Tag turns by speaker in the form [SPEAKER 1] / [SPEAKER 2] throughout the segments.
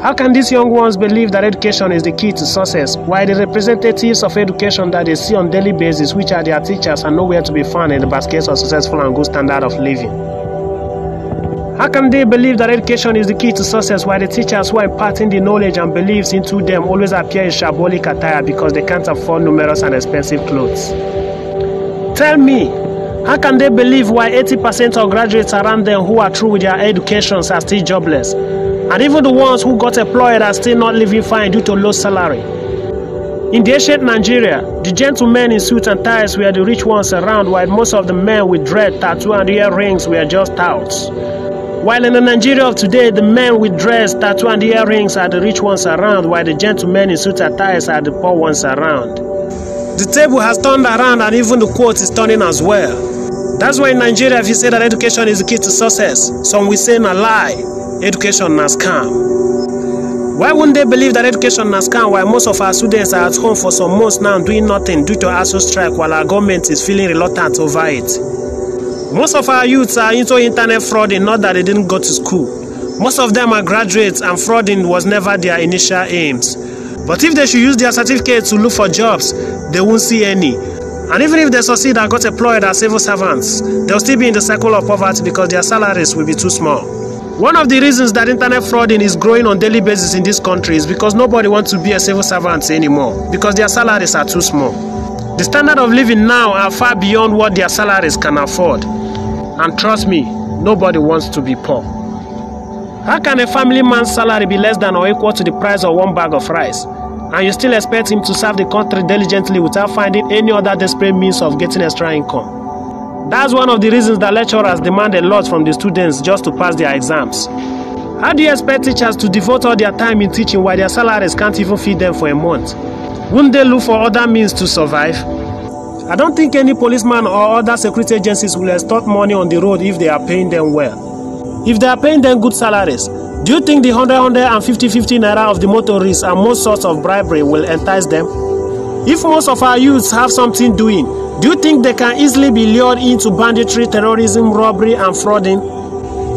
[SPEAKER 1] How can these young ones believe that education is the key to success, while the representatives of education that they see on daily basis, which are their teachers, are nowhere to be found in the baskets of successful and good standard of living? How can they believe that education is the key to success, while the teachers who are imparting the knowledge and beliefs into them always appear in shambolic attire because they can't afford numerous and expensive clothes? Tell me, how can they believe why 80% of graduates around them who are through with their educations are still jobless? And even the ones who got employed are still not living fine due to low salary. In the ancient Nigeria, the gentlemen in suits and ties were the rich ones around, while most of the men with dread, tattoo and earrings were just touts. While in the Nigeria of today, the men with dress, tattoo and earrings are the rich ones around, while the gentlemen in suits and ties are the poor ones around. The table has turned around and even the quote is turning as well. That's why in Nigeria, if you say that education is the key to success, some will say a lie. Education na scam. Why wouldn't they believe that education na scam while most of our students are at home for some months now doing nothing due to ASUU strike while our government is feeling reluctant over it? Most of our youths are into internet frauding, not that they didn't go to school. Most of them are graduates and frauding was never their initial aims. But if they should use their certificate to look for jobs, they won't see any. And even if they succeed and got employed as civil servants, they'll still be in the cycle of poverty because their salaries will be too small. One of the reasons that internet frauding is growing on daily basis in this country is because nobody wants to be a civil servant anymore because their salaries are too small. The standard of living now are far beyond what their salaries can afford. And trust me, nobody wants to be poor. How can a family man's salary be less than or equal to the price of one bag of rice? And you still expect him to serve the country diligently without finding any other desperate means of getting extra income? That's one of the reasons that lecturers demand a lot from the students just to pass their exams. How do you expect teachers to devote all their time in teaching while their salaries can't even feed them for a month? Wouldn't they look for other means to survive? I don't think any policeman or other security agencies will extort money on the road if they are paying them well. If they are paying them good salaries, do you think the 150 naira of the motorists and most sorts of bribery will entice them? If most of our youths have something doing, do you think they can easily be lured into banditry, terrorism, robbery and frauding?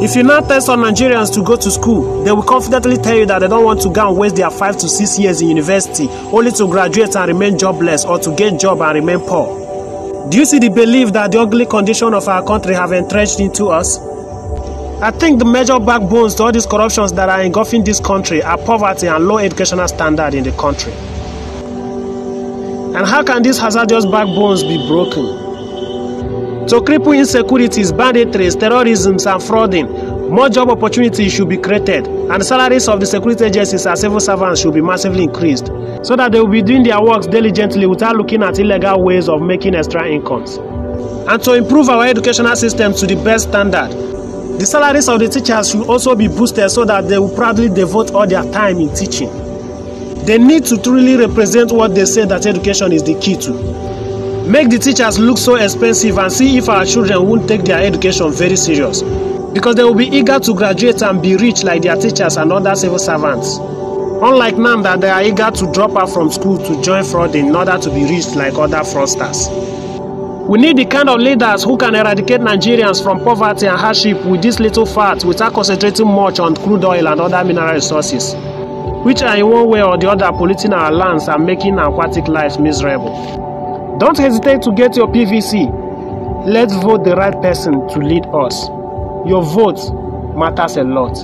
[SPEAKER 1] If you now test on Nigerians to go to school, they will confidently tell you that they don't want to go and waste their 5 to 6 years in university only to graduate and remain jobless or to get a job and remain poor. Do you see the belief that the ugly condition of our country have entrenched into us? I think the major backbones to all these corruptions that are engulfing this country are poverty and low educational standard in the country. And how can these hazardous backbones be broken? To cripple insecurities, banditries, terrorism and frauding, more job opportunities should be created and the salaries of the security agencies and civil servants should be massively increased so that they will be doing their works diligently without looking at illegal ways of making extra incomes. And to improve our educational system to the best standard, the salaries of the teachers should also be boosted so that they will proudly devote all their time in teaching. They need to truly represent what they say that education is the key to. Make the teachers look so expensive and see if our children won't take their education very serious. Because they will be eager to graduate and be rich like their teachers and other civil servants. Unlike now that they are eager to drop out from school to join fraud in order to be rich like other fraudsters. We need the kind of leaders who can eradicate Nigerians from poverty and hardship with this little fat without concentrating much on crude oil and other mineral resources, which are in one way or the other polluting our lands and making aquatic lives miserable. Don't hesitate to get your PVC. Let's vote the right person to lead us. Your vote matters a lot.